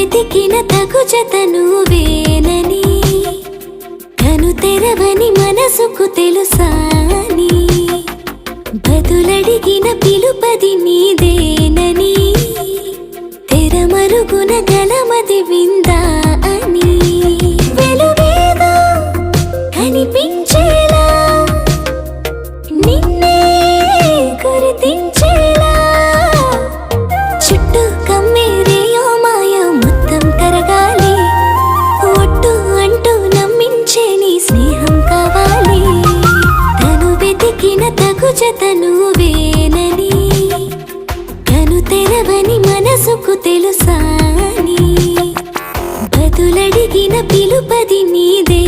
వెతికిన తగు జత నువ్వేనని, కను తెరవని మనసుకు తెలుసాని, బదులడిగిన పిలుపది నీదేనని, తెరమరుగున గలమది విందా అని, వెలుగేదో కనిపించేలా నిన్నే గుర్తించేలా, చుట్టూ కమ్మేరేయో మాయ మొత్తం కరగాలి, ఒట్టు అంటూ నమ్మించే నీ స్నేహం కావాలి, తను వెతికిన తగు జత నువ్వేనని, కను తెరవని మనసుకు తెలుసాని, బదులడిగిన పిలుపది నీదే